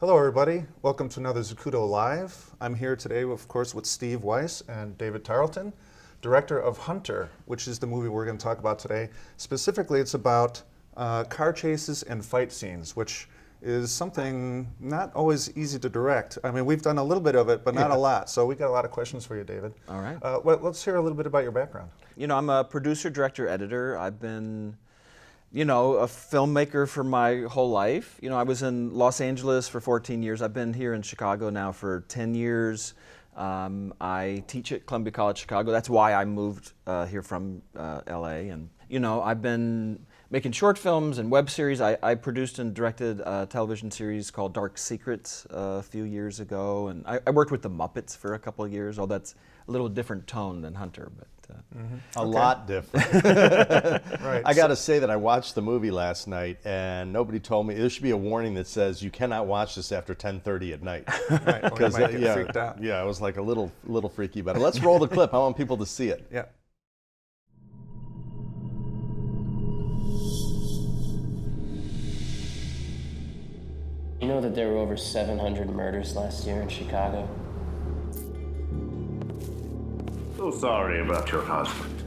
Hello everybody, welcome to another Zacuto Live. I'm here today, of course, with Steve Weiss and David Tarleton, director of Hunter, which is the movie we're going to talk about today. Specifically, it's about car chases and fight scenes, which is something not always easy to direct. I mean, we've done a little bit of it, but not a lot, so we got a lot of questions for you, David. All right. Well, let's hear a little bit about your background. You know, I'm a producer, director, editor. I've been, you know, a filmmaker for my whole life. You know, I was in Los Angeles for 14 years. I've been here in Chicago now for 10 years. I teach at Columbia College Chicago. That's why I moved here from LA. And, you know, I've been making short films and web series. I produced and directed a television series called Dark Secrets a few years ago. And I worked with the Muppets for a couple of years, although that's a little different tone than Hunter. But a lot different. Right. I got to say that I watched the movie last night, and nobody told me. There should be a warning that says you cannot watch this after 10:30 at night. Right, or you might get freaked out. Yeah, I was like a little freaky about it. Let's roll the clip. I want people to see it. Yeah. You know that there were over 700 murders last year in Chicago? So sorry about your husband.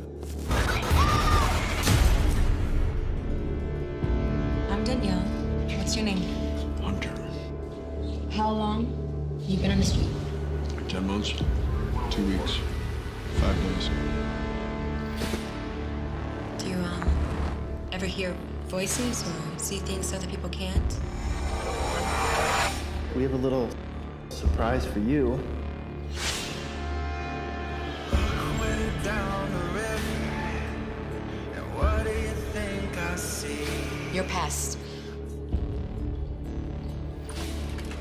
I'm Danielle. What's your name? Hunter. How long you been on the street? 10 months, 2 weeks, 5 days. Do you ever hear voices or see things other people can't? We have a little surprise for you. Your past.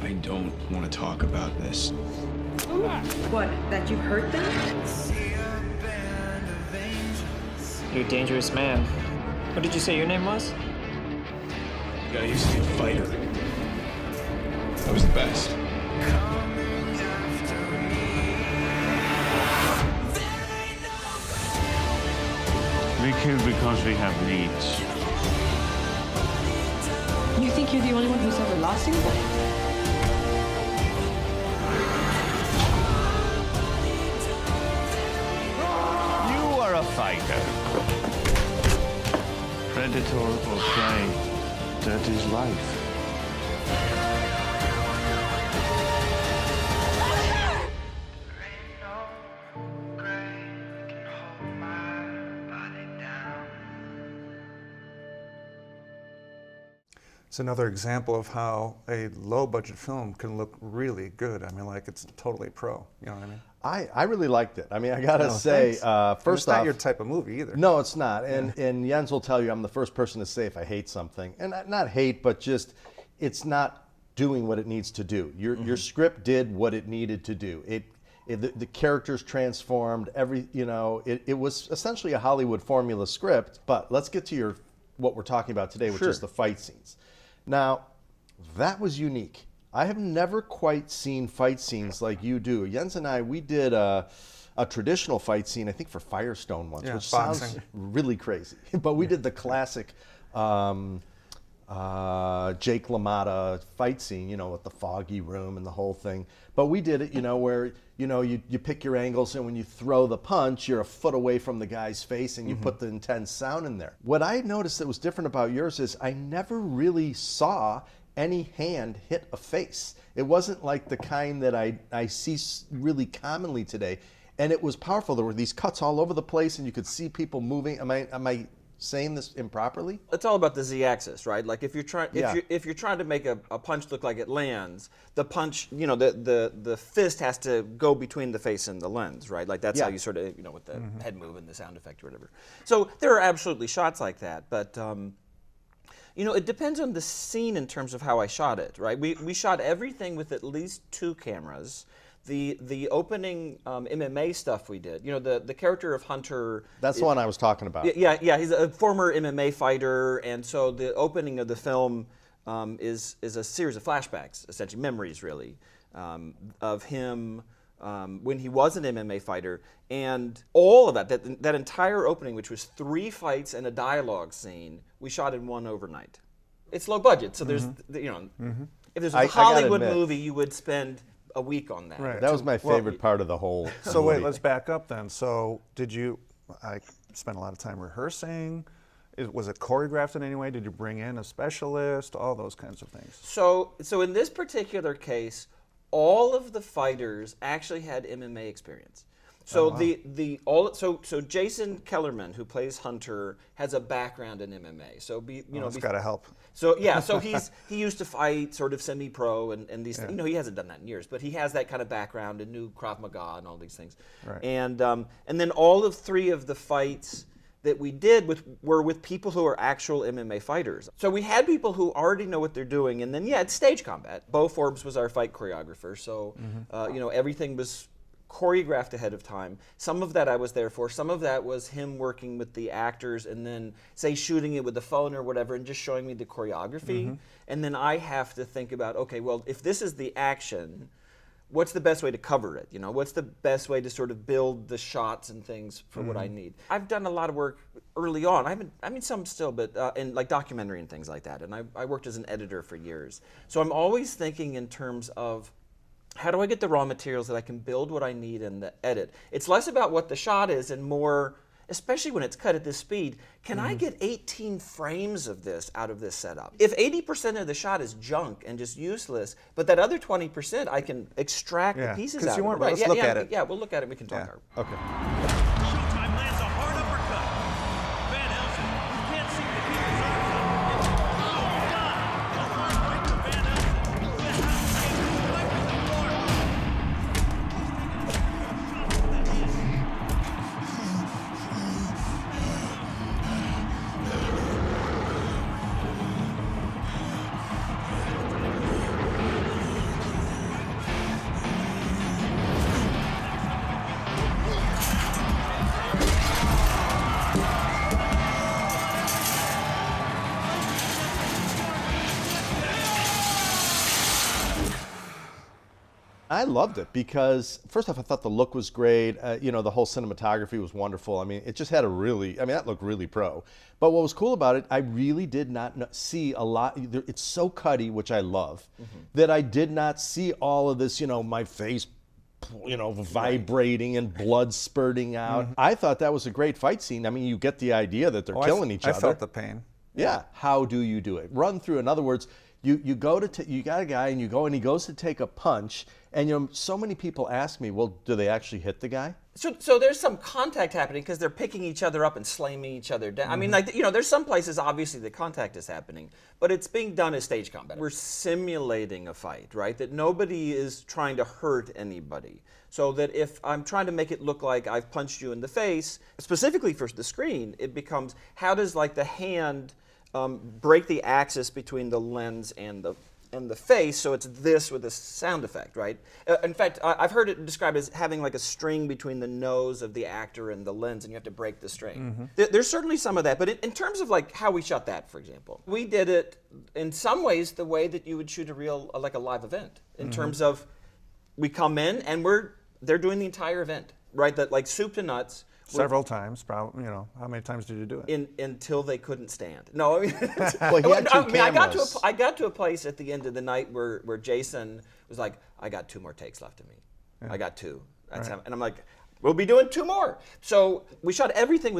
I don't want to talk about this. What, that you hurt them? You're a dangerous man. What did you say your name was? I used to be a fighter. I was the best. We kill because we have needs. You think you're the only one who's ever lost anybody? You are a fighter. Predator or prey, that is life. It's another example of how a low-budget film can look really good. I mean, like, it's totally pro, you know what I mean? I really liked it. I mean, I got to say, first it's not off, your type of movie either. no, it's not. And Jens will tell you I'm the first person to say if I hate something. And not hate, but just it's not doing what it needs to do. Your script did what it needed to do. The characters transformed, it was essentially a Hollywood formula script. But let's get to what we're talking about today, which is the fight scenes. Now, that was unique. I have never quite seen fight scenes like you do. Jens and I, we did a traditional fight scene, I think for Firestone once, which sounds really crazy. But we did the classic Jake LaMotta fight scene, with the foggy room and the whole thing. But we did it, where, you pick your angles, and when you throw the punch, you're a foot away from the guy's face, and you put the intense sound in there. What I noticed that was different about yours is I never really saw any hand hit a face. It wasn't like the kind that I see really commonly today. And it was powerful. There were these cuts all over the place, and you could see people moving. Am I saying this improperly? it's all about the z-axis, right? Like if you're trying to make a punch look like it lands, the punch, the fist has to go between the face and the lens, right? Like that's how you sort of, with the head move and the sound effect or whatever. So there are absolutely shots like that, but it depends on the scene in terms of how I shot it, right? We shot everything with at least 2 cameras. The opening MMA stuff we did, the character of Hunter. That's the one I was talking about. Yeah, he's a former MMA fighter, and so the opening of the film is a series of flashbacks, essentially memories, really, of him when he was an MMA fighter, and all of that entire opening, which was 3 fights and a dialogue scene, we shot in one overnight. It's low budget, so there's if this was I a gotta Hollywood admit. movie, you would spend a week on that. Right. That was my favorite part of the whole So wait, movie. let's back up then. So I spent a lot of time rehearsing. Was it choreographed in any way? Did you bring in a specialist? All those kinds of things. So in this particular case, all of the fighters actually had MMA experience. So so Jason Kellerman, who plays Hunter, has a background in MMA. So That's got to help. So yeah, so he used to fight sort of semi-pro and these things. He hasn't done that in years, but he has that kind of background and knew Krav Maga and all these things. Right. And then all of 3 of the fights that we did were with people who are actual MMA fighters. So we had people who already know what they're doing, and then it's stage combat. Bo Forbes was our fight choreographer, so everything was choreographed ahead of time. Some of that I was there for. Some of that was him working with the actors and then, say, shooting it with the phone or whatever and just showing me the choreography. And then I have to think about, okay, well, if this is the action, what's the best way to cover it? What's the best way to sort of build the shots and things for what I need? I've done a lot of work early on. I mean, some still, but in like documentary and things like that. And I worked as an editor for years. So I'm always thinking in terms of, how do I get the raw materials that I can build what I need in the edit? It's less about what the shot is and more, especially when it's cut at this speed, can I get 18 frames of this out of this setup? If 80% of the shot is junk and just useless, but that other 20% I can extract the pieces out you of it. weren't, let's look at it. Yeah, we'll look at it. We can talk. Okay. Showtime lands a hard uppercut. Van Helsing, who can't seem to keep his arms up. Oh, God! A hard break for Van Helsing. The house came right to the floor. I loved it because, first off, I thought the look was great. The whole cinematography was wonderful. I mean, it just had that looked really pro. But what was cool about it, I really did not see a lot. It's so cutty, which I love, that I did not see all of this, my face, vibrating and blood spurting out. I thought that was a great fight scene. I mean, you get the idea that they're killing each other. I felt the pain. Yeah. How do you do it? Run through. In other words, you go to you got a guy and you go and he goes to take a punch, and so many people ask me, well, do they actually hit the guy? So there's some contact happening because they're picking each other up and slamming each other down. I mean, there's some places obviously the contact is happening, but it's being done as stage combat. We're simulating a fight, right? That nobody is trying to hurt anybody. So that if I'm trying to make it look like I've punched you in the face, specifically for the screen, it becomes, how does the hand break the axis between the lens and the face, so it's this with a sound effect, right? In fact, I've heard it described as having like a string between the nose of the actor and the lens, and you have to break the string. There's certainly some of that, but in terms of how we shot that, for example, we did it in some ways the way that you would shoot a live event, in terms of we come in and they're doing the entire event, right? That like soup to nuts. Several times, probably. How many times did you do it? Until they couldn't stand. No, I mean, well, he had two cameras. I got to a place at the end of the night where Jason was like, I got 2 more takes left of me. I got 2. And I'm like, we'll be doing 2 more. So we shot everything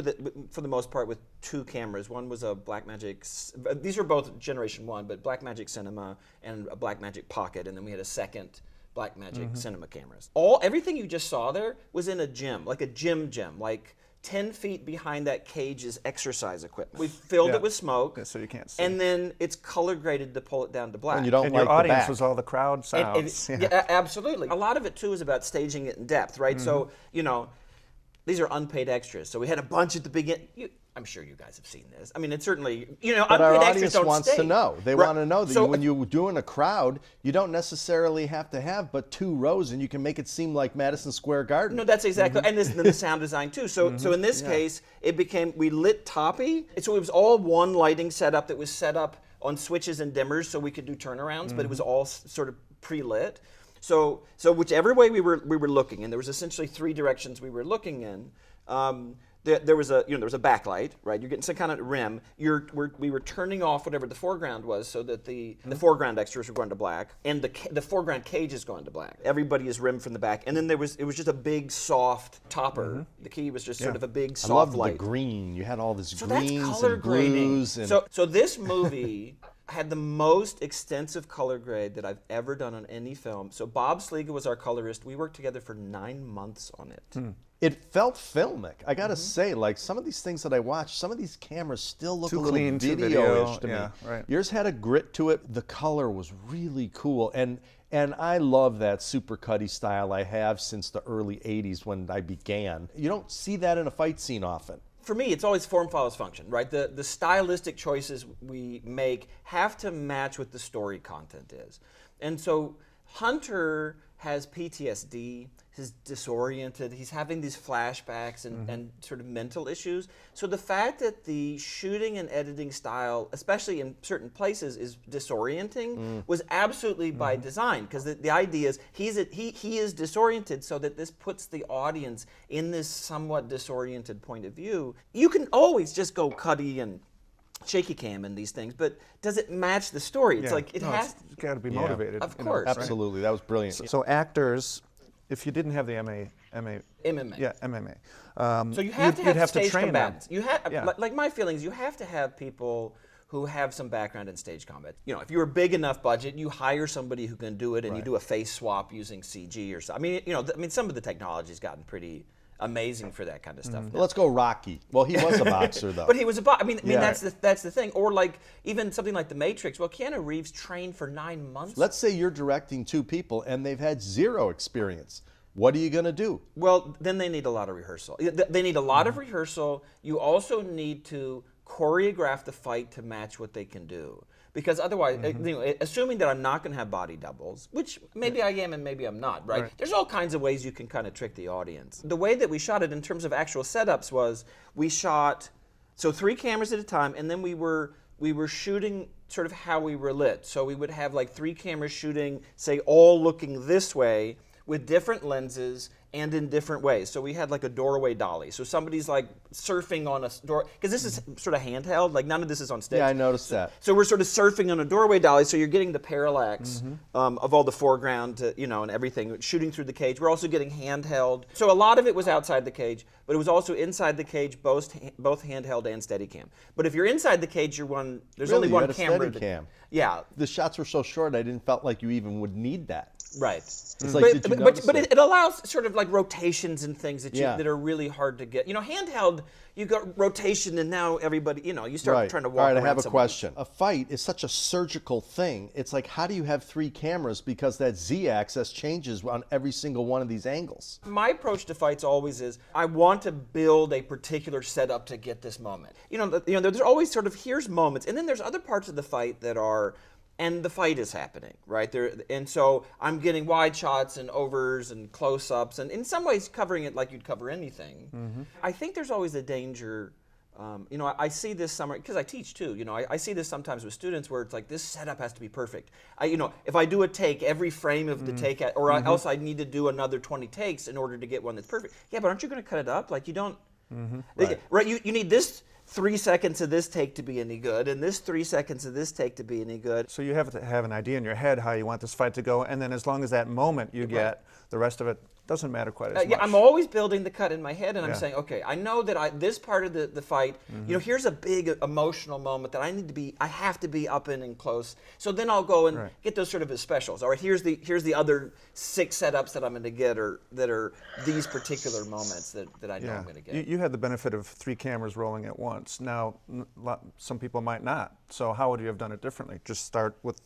for the most part with 2 cameras. One was a Blackmagic. These were both Generation 1, but Blackmagic Cinema and a Blackmagic Pocket, and then we had a second Blackmagic Cinema cameras. Everything you just saw there was in a gym, like a gym, like 10 feet behind that cage is exercise equipment. We filled it with smoke, so you can't see. and then it's color graded to pull it down to black. And you don't And like your audience the back. was all the crowd sounds. Yeah, absolutely. A lot of it too is about staging it in depth, right? So these are unpaid extras. So we had a bunch at the beginning. I'm sure you guys have seen this. I mean, it's certainly, But unpaid our extras audience don't wants stay. to know. They Right. want to know that So- when you're doing a crowd, you don't necessarily have to have but 2 rows, and you can make it seem like Madison Square Garden. No, that's exactly, and then the sound design too. So in this case, we lit toppy. So it was all one lighting setup that was set up on switches and dimmers so we could do turnarounds, but it was all sort of pre-lit. So whichever way we were looking, and there was essentially 3 directions we were looking in. There was a backlight, right? You're getting some kind of rim. We were turning off whatever the foreground was, so that the foreground extras were going to black, and the foreground cage is going to black. Everybody is rimmed from the back, and then it was just a big soft topper. The key was just sort of a big soft I love light. the green. You had all this So greens that's color and grading. blues. And So this movie had the most extensive color grade that I've ever done on any film. So Bob Sliga was our colorist. We worked together for 9 months on it. it felt filmic. I gotta say, like some of these things that I watched, some of these cameras still look Too a little clean, too video-ish to video. me. Yeah, right. Yours had a grit to it. The color was really cool, and I love that super cutty style I have since the early '80s when I began. You don't see that in a fight scene often. For me, it's always form follows function, right? The stylistic choices we make have to match what the story content is. And so Hunter has PTSD, he's disoriented, he's having these flashbacks and sort of mental issues. So the fact that the shooting and editing style, especially in certain places, is disorienting was absolutely by design, because the idea is he is disoriented, so that this puts the audience in this somewhat disoriented point of view. You can always just go cutty and shaky cam in these things, but does it match the story? It's like it has. It's got to be motivated. Of you know, course. right? Absolutely, that was brilliant. So actors, if you didn't have the MMA. MMA. So you have to you'd have stage train combatants. them. You have, Yeah. like my feelings, you have to have people who have some background in stage combat. You know, if you're a big enough budget, you hire somebody who can do it, and you do a face swap using CG or something. I mean, some of the technology's gotten pretty amazing for that kind of stuff. Let's go Rocky. Well, he was a boxer though. But he was a boxer. I mean, Yeah. that's the thing. Or like even something like The Matrix. Well, Keanu Reeves trained for 9 months. Let's say you're directing 2 people and they've had 0 experience. What are you going to do? Well, then they need a lot of rehearsal. They need a lot of rehearsal. You also need to choreograph the fight to match what they can do. Because otherwise, assuming that I'm not going to have body doubles, which maybe I am and maybe I'm not, right? There's all kinds of ways you can kind of trick the audience. The way that we shot it in terms of actual setups was we shot 3 cameras at a time, and then we were shooting sort of how we were lit. So we would have like 3 cameras shooting, say, all looking this way with different lenses and in different ways. So we had like a doorway dolly. So somebody's like surfing on a door, because this is sort of handheld, like none of this is on stage. Yeah, I noticed that. So we're sort of surfing on a doorway dolly, so you're getting the parallax of all the foreground, and everything, shooting through the cage. We're also getting handheld. So a lot of it was outside the cage, but it was also inside the cage, both handheld and Steadicam. But if you're inside the cage, there's Really? only You one had a camera. Steadicam? Yeah. The shots were so short, I didn't felt like you even would need that. Right. It's like, did you notice but it? it allows sort of like rotations and things that Yeah. that are really hard to get. Handheld, you got rotation, and now everybody, you start trying to walk All right, around I have a somebody. question. A fight is such a surgical thing. It's like, how do you have 3 cameras because that Z-axis changes on every single one of these angles? My approach to fights always is I want to build a particular setup to get this moment. There's always sort of here's moments, and then there's other parts of the fight that are. And the fight is happening, right? And so I'm getting wide shots and overs and close-ups, and in some ways covering it like you'd cover anything. I think there's always a danger. I see this because I teach too. I see this sometimes with students where it's like this setup has to be perfect. If I do a take, every frame of the take, or else I need to do another 20 takes in order to get one that's perfect. Yeah, but aren't you going to cut it up? Like you don't. Right. You need this 3 seconds of this take to be any good, and this 3 seconds of this take to be any good. So you have to have an idea in your head how you want this fight to go, and then as long as that moment you get, the rest of it doesn't matter quite as much. Yeah, I'm always building the cut in my head, and I'm Yeah. saying, okay, I know that this part of the fight, here's a big emotional moment that I have to be up in and close. So then I'll go and get those sort of as specials. All right, here's the other 6 setups that I'm going to get, or that are these particular moments that I know I'm going to get. You had the benefit of 3 cameras rolling at once. Now, some people might not. So how would you have done it differently? Just start with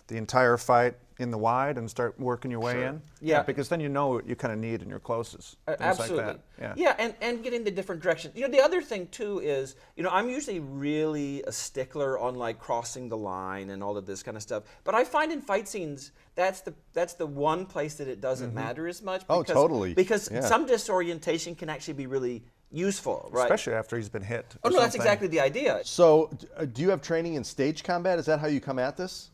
the entire fight in the wide and start working your way in? Yeah. Because then you know what you kind of need in your closes. Things Absolutely. Like that. Yeah. And getting the different directions. The other thing too is, I'm usually really a stickler on like crossing the line and all of this kind of stuff. But I find in fight scenes that's the one place that it doesn't matter as much. Oh, totally. Because Yeah. some disorientation can actually be really useful, right? Especially after he's been hit. Oh or no, that's something. exactly the idea. So, do you have training in stage combat? Is that how you come at this?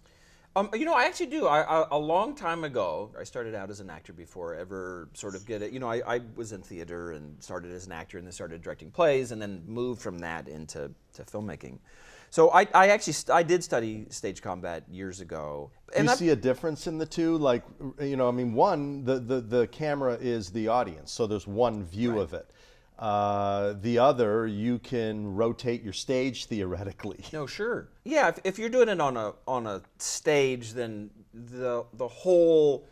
You know, I actually do. A long time ago, I started out as an actor before ever sort of get it. You know, I was in theater and started as an actor and then started directing plays and then moved from that into filmmaking. So I did study stage combat years ago. Do you see a difference in the two? Like, you know, I mean, one, the camera is the audience, so there's one view of it. The other, you can rotate your stage theoretically. No, sure. Yeah, if you're doing it on a stage, then the whole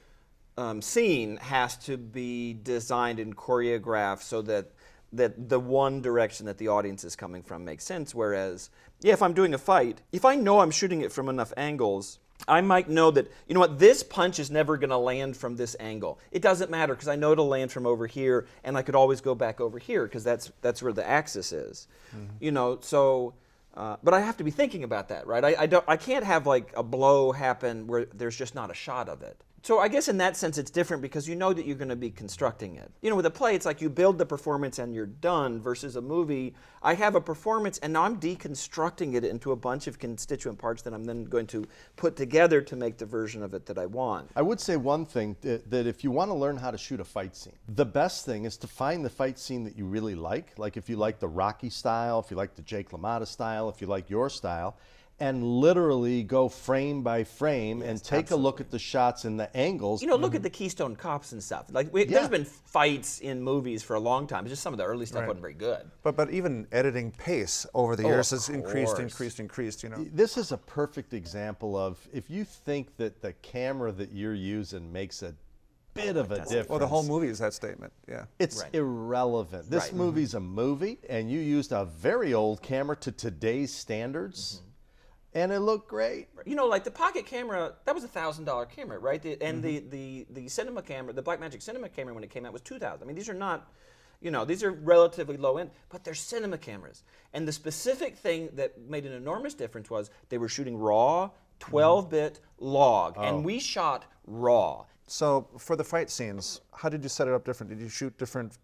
scene has to be designed and choreographed so that the one direction that the audience is coming from makes sense. Whereas, yeah, if I'm doing a fight, if I know I'm shooting it from enough angles, I might know that, you know what, this punch is never going to land from this angle. It doesn't matter because I know it'll land from over here, and I could always go back over here because that's where the axis is. You know, so, but I have to be thinking about that, right? I can't have like a blow happen where there's just not a shot of it. So I guess in that sense it's different because you know that you're going to be constructing it. You know, with a play it's like you build the performance and you're done, versus a movie, I have a performance and now I'm deconstructing it into a bunch of constituent parts that I'm then going to put together to make the version of it that I want. I would say one thing, that if you want to learn how to shoot a fight scene, the best thing is to find the fight scene that you really like if you like the Rocky style, if you like the Jake LaMotta style, if you like your style, and literally go frame by frame and take a look at the shots and the angles. You know, look at the Keystone Cops and stuff. Like, there's been fights in movies for a long time. It's just some of the early stuff wasn't very good. But even editing pace over the years has increased, you know. This is a perfect example of, if you think that the camera that you're using makes a bit of a difference. Well, the whole movie is that statement, yeah. It's irrelevant. This movie's a movie, and you used a very old camera to today's standards. And it looked great. You know, like the pocket camera, that was a $1,000 camera, right? The cinema camera, the Blackmagic cinema camera when it came out was $2,000. I mean, these are not, you know, these are relatively low end, but they're cinema cameras. And the specific thing that made an enormous difference was they were shooting raw, 12-bit log, and we shot raw. So for the fight scenes, how did you set it up different? Did you shoot different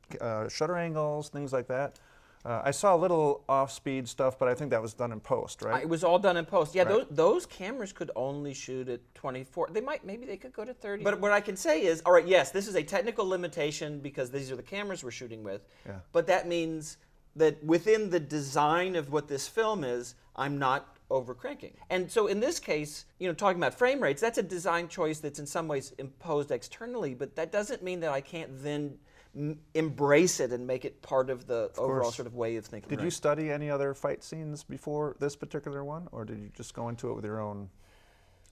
shutter angles, things like that? I saw a little off-speed stuff, but I think that was done in post, right? It was all done in post. Yeah, those cameras could only shoot at 24. Maybe they could go to 30. But what I can say is, all right, yes, this is a technical limitation because these are the cameras we're shooting with. Yeah. But that means that within the design of what this film is, I'm not over-cranking. And so in this case, you know, talking about frame rates, that's a design choice that's in some ways imposed externally, but that doesn't mean that I can't then embrace it and make it part of the overall sort of way of thinking. Did you study any other fight scenes before this particular one, or did you just go into it with your own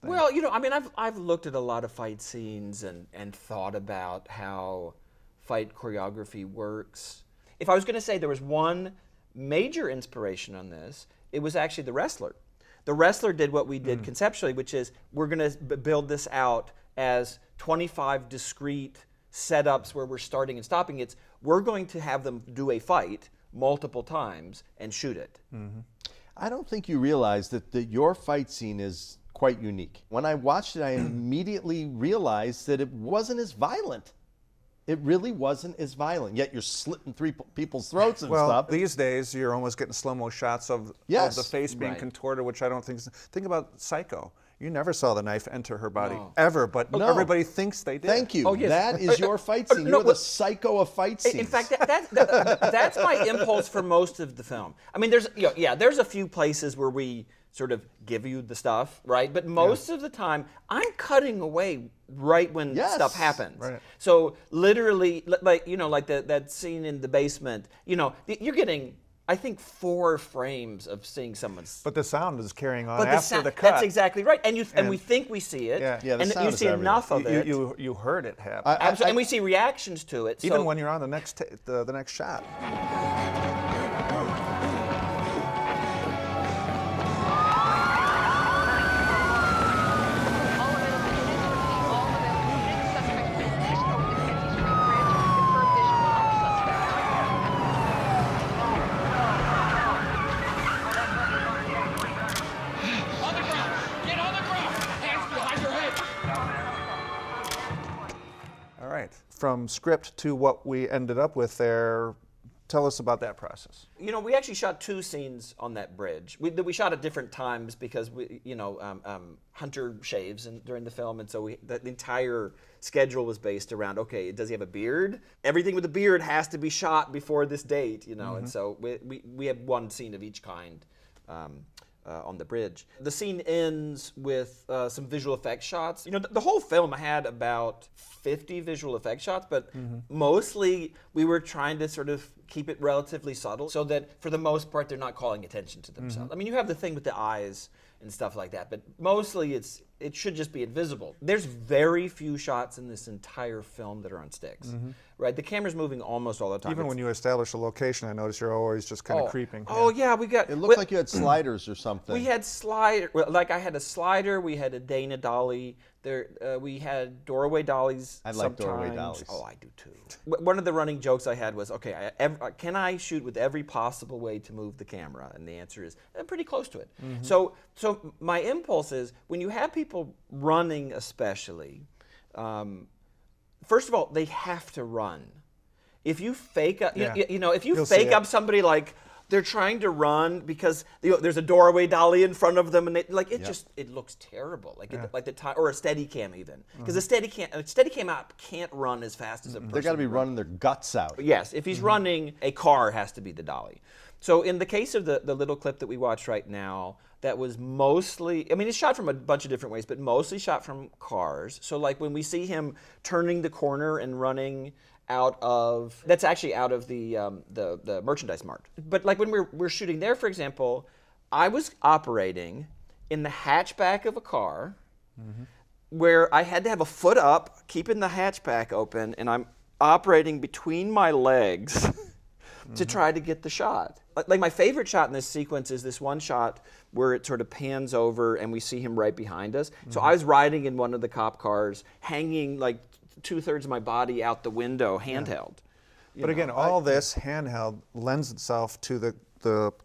thing? Well, you know, I mean, I've looked at a lot of fight scenes and thought about how fight choreography works. If I was going to say there was one major inspiration on this, it was actually The Wrestler. The Wrestler did what we did conceptually, which is we're going to build this out as 25 discrete setups where we're starting and stopping. We're going to have them do a fight multiple times and shoot it. I don't think you realize that your fight scene is quite unique. When I watched it, I immediately realized that it wasn't as violent. It really wasn't as violent. Yet you're slitting people's throats and stuff. Well, these days you're almost getting slow-mo shots of the face being contorted, which I don't think. Think about Psycho. You never saw the knife enter her body, ever, but everybody thinks they did. Thank you. Oh, yes. That is your fight scene. You're the Psycho of fight scenes. In fact, that's my impulse for most of the film. I mean, there's a few places where we sort of give you the stuff, right? But most of the time, I'm cutting away right when stuff happens. Right. So literally, like, you know, like that scene in the basement, you know, you're getting, I think, 4 frames of seeing someone's. But the sound is carrying on after the cut. That's exactly right, and we think we see it, and you see enough of it. You heard it happen, and we see reactions to it. Even when you're on the next shot. From script to what we ended up with there, tell us about that process. You know, we actually shot 2 scenes on that bridge. We shot at different times because Hunter shaves during the film, and so the entire schedule was based around, okay, does he have a beard? Everything with a beard has to be shot before this date, you know, and so we have 1 scene of each kind. On the bridge. The scene ends with some visual effects shots. You know, the whole film had about 50 visual effects shots, but mostly we were trying to sort of keep it relatively subtle so that for the most part they're not calling attention to themselves. I mean, you have the thing with the eyes and stuff like that, but mostly it should just be invisible. There's very few shots in this entire film that are on sticks, right? The camera's moving almost all the time. Even when you establish a location, I notice you're always just kind of creeping. Oh yeah, we got. It looked like you had sliders or something. We had like I had a slider. We had a Dana dolly. We had doorway dollies. I like sometimes. doorway dollies. Oh, I do too. One of the running jokes I had was, okay, can I shoot with every possible way to move the camera? And the answer is pretty close to it. So my impulse is when you have people running, especially. First of all, they have to run. If you fake up, if you fake up somebody like they're trying to run because there's a doorway dolly in front of them, and it looks terrible. Like the time, or a Steadicam even, because a Steadicam app can't run as fast as a person. They got to be running their guts out. Yes, if he's running, a car has to be the dolly. So in the case of the little clip that we watched right now, that was mostly, I mean, it's shot from a bunch of different ways, but mostly shot from cars. So like when we see him turning the corner and running that's actually out of the merchandise mart. But like when we're shooting there, for example, I was operating in the hatchback of a car where I had to have a foot up, keeping the hatchback open, and I'm operating between my legs to try to get the shot. Like my favorite shot in this sequence is this one shot where it sort of pans over and we see him right behind us. So I was riding in one of the cop cars, hanging like 2/3 of my body out the window, handheld. But again, all this handheld lends itself to the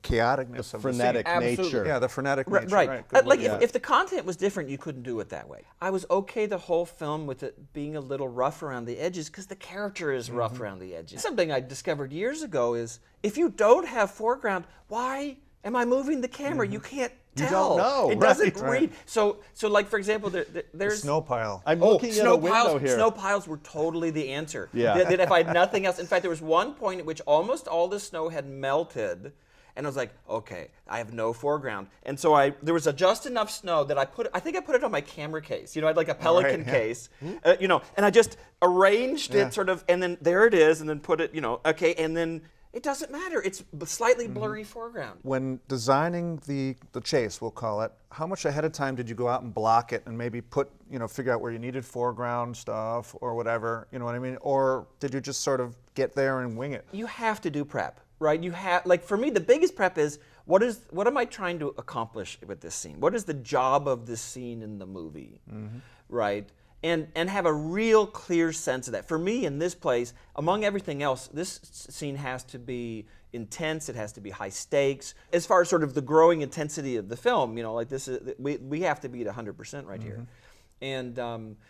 chaoticness of frenetic the scene. nature. Yeah, the frenetic nature. Right. Good Like word. if the content was different, you couldn't do it that way. I was okay the whole film with it being a little rough around the edges because the character is rough around the edges. Something I discovered years ago is if you don't have foreground, why am I moving the camera? You can't tell. You don't know. It doesn't Right. read. So like for example, there's Snow pile. I'm looking at a window here. Snow piles were totally the answer. Yeah. That if I had nothing else, in fact, there was one point at which almost all the snow had melted, and I was like, okay, I have no foreground, and so there was just enough snow that I think I put it on my camera case. You know, I had like a Pelican case, and I just arranged it sort of, and then there it is, and then put it, okay, and then. It doesn't matter. It's slightly blurry foreground. When designing the chase, we'll call it, how much ahead of time did you go out and block it and maybe figure out where you needed foreground stuff or whatever, you know what I mean? Or did you just sort of get there and wing it? You have to do prep, right? You have, like for me, the biggest prep is what am I trying to accomplish with this scene? What is the job of this scene in the movie, right? And have a real clear sense of that. For me, in this place, among everything else, this scene has to be intense. It has to be high stakes. As far as sort of the growing intensity of the film, like this is we have to be at 100% right here. And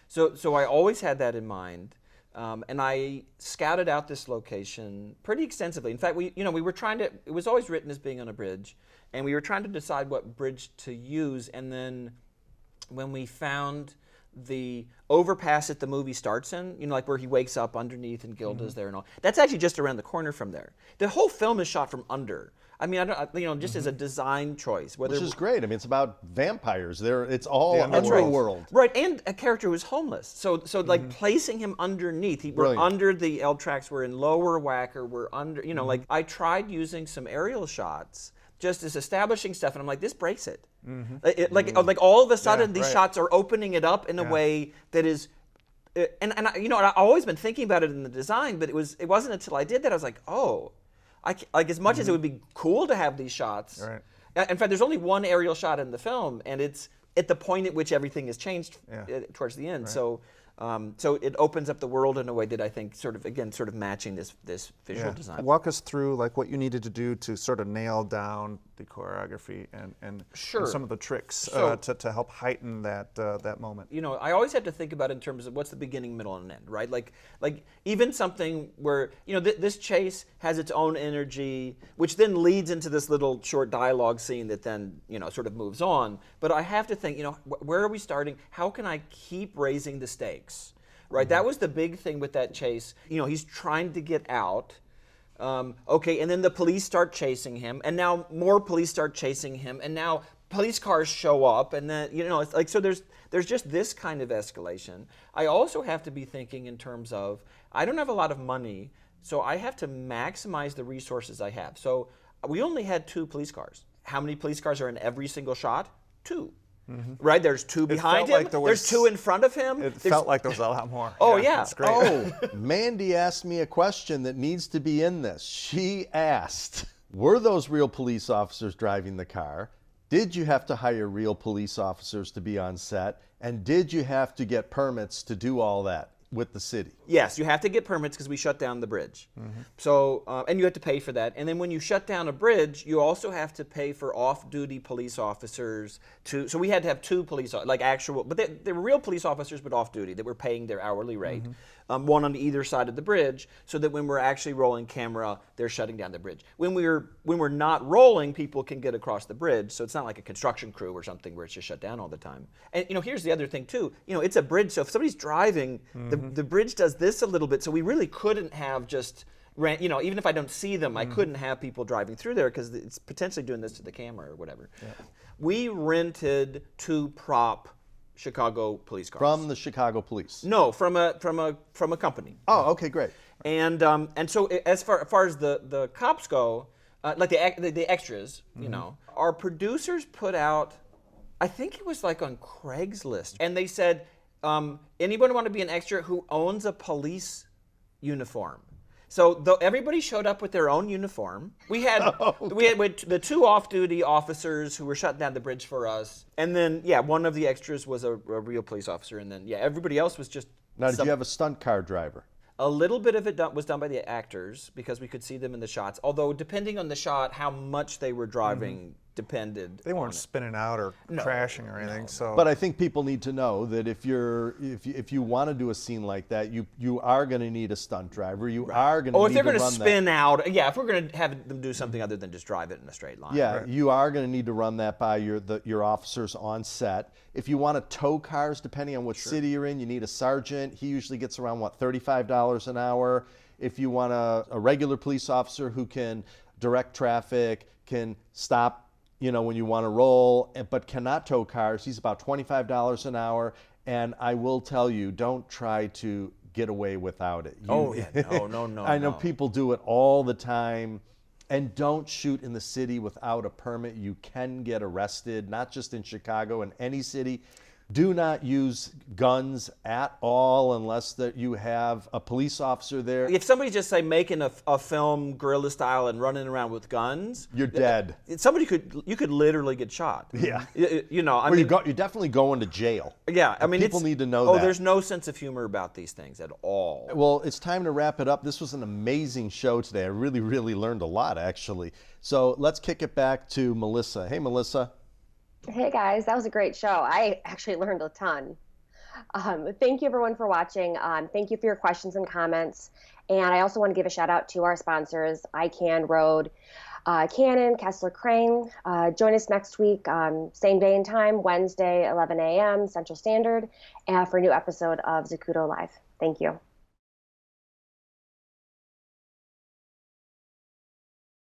so I always had that in mind. And I scouted out this location pretty extensively. In fact, we were trying to. It was always written as being on a bridge, and we were trying to decide what bridge to use. And then when we found the overpass that the movie starts in, like where he wakes up underneath and Gilda's there and all. That's actually just around the corner from there. The whole film is shot from under. I mean, just as a design choice. Which is great. I mean, it's about vampires. It's all underworld. Right, and a character who's homeless. So like placing him underneath. We're under the L tracks. We're in lower Wacker. We're under. Like I tried using some aerial shots just as establishing stuff, and I'm like, this breaks it. Like all of a sudden, these shots are opening it up in a way that is, and I've always been thinking about it in the design, but it wasn't until I did that I was like, oh, like as much as it would be cool to have these shots. Right. In fact, there's only one aerial shot in the film, and it's at the point at which everything has changed towards the end. Right. So it opens up the world in a way that I think sort of matching this visual design. Walk us through like what you needed to do to sort of nail down the choreography and Sure. some of the tricks So- to help heighten that moment. You know, I always have to think about it in terms of what's the beginning, middle, and end, right? Like even something where, you know, this chase has its own energy, which then leads into this little short dialogue scene that then, you know, sort of moves on. But I have to think, you know, where are we starting? How can I keep raising the stakes, right? That was the big thing with that chase. You know, he's trying to get out. Okay, and then the police start chasing him, and now more police start chasing him, and now police cars show up, and then, you know, it's like, so there's just this kind of escalation. I also have to be thinking in terms of, I don't have a lot of money, so I have to maximize the resources I have. So we only had 2 police cars. How many police cars are in every single shot? 2. Right? There's 2 behind felt him. like there There's was- 2 in front of him. It There's- felt like there was a lot more. Oh, yeah. That's great. Oh, Mandy asked me a question that needs to be in this. She asked, were those real police officers driving the car? Did you have to hire real police officers to be on set? And did you have to get permits to do all that with the city? Yes, you have to get permits because we shut down the bridge. So, and you have to pay for that. And then when you shut down a bridge, you also have to pay for off-duty police officers so we had to have 2 police, like actual, but they were real police officers, but off-duty, that were paying their hourly rate. One on either side of the bridge, so that when we're actually rolling camera, they're shutting down the bridge. When we're not rolling, people can get across the bridge, so it's not like a construction crew or something where it's just shut down all the time. And, you know, here's the other thing too. You know, it's a bridge, so if somebody's driving, the bridge does this a little bit, so we really couldn't have just, you know, even if I don't see them, I couldn't have people driving through there because it's potentially doing this to the camera or whatever. Yeah. We rented 2 prop Chicago police cars. From the Chicago police? No, from a company. Oh, okay, great. And so as far as the cops go, like the extras, you know, our producers put out, I think it was like on Craigslist, and they said, anyone want to be an extra who owns a police uniform? So everybody showed up with their own uniform. We had the 2 off-duty officers who were shutting down the bridge for us, and then one of the extras was a real police officer, and then everybody else was just. Now, did you have a stunt car driver? A little bit of it was done by the actors because we could see them in the shots. Although depending on the shot, how much they were driving depended. They weren't spinning out or crashing or anything. So, but I think people need to know that if you want to do a scene like that, you are going to need a stunt driver. You are going to. Oh, if need they're to going to run spin that. out, if we're going to have them do something other than just drive it in a straight line. Yeah, you are going to need to run that by your officers on set. If you want to tow cars, depending on what city you're in, you need a sergeant. He usually gets around $35 an hour. If you want a regular police officer who can direct traffic, can stop, when you want to roll, but cannot tow cars, he's about $25 an hour. And I will tell you, don't try to get away without it. No. I know people do it all the time. And don't shoot in the city without a permit. You can get arrested, not just in Chicago, in any city. Do not use guns at all unless that you have a police officer there. If somebody's just say making a film guerrilla style and running around with guns, you're dead. You could literally get shot. Yeah. You're definitely going to jail. Yeah, I mean, people need to know that. There's no sense of humor about these things at all. Well, it's time to wrap it up. This was an amazing show today. I really, really learned a lot, actually. So let's kick it back to Melissa. Hey, Melissa. Hey guys, that was a great show. I actually learned a ton. Thank you everyone for watching. Thank you for your questions and comments. And I also want to give a shout out to our sponsors, ICANN, Rode, Canon, Kessler Crane. Join us next week, same day and time, Wednesday, 11 a.m. Central Standard, for a new episode of Zacuto Live. Thank you.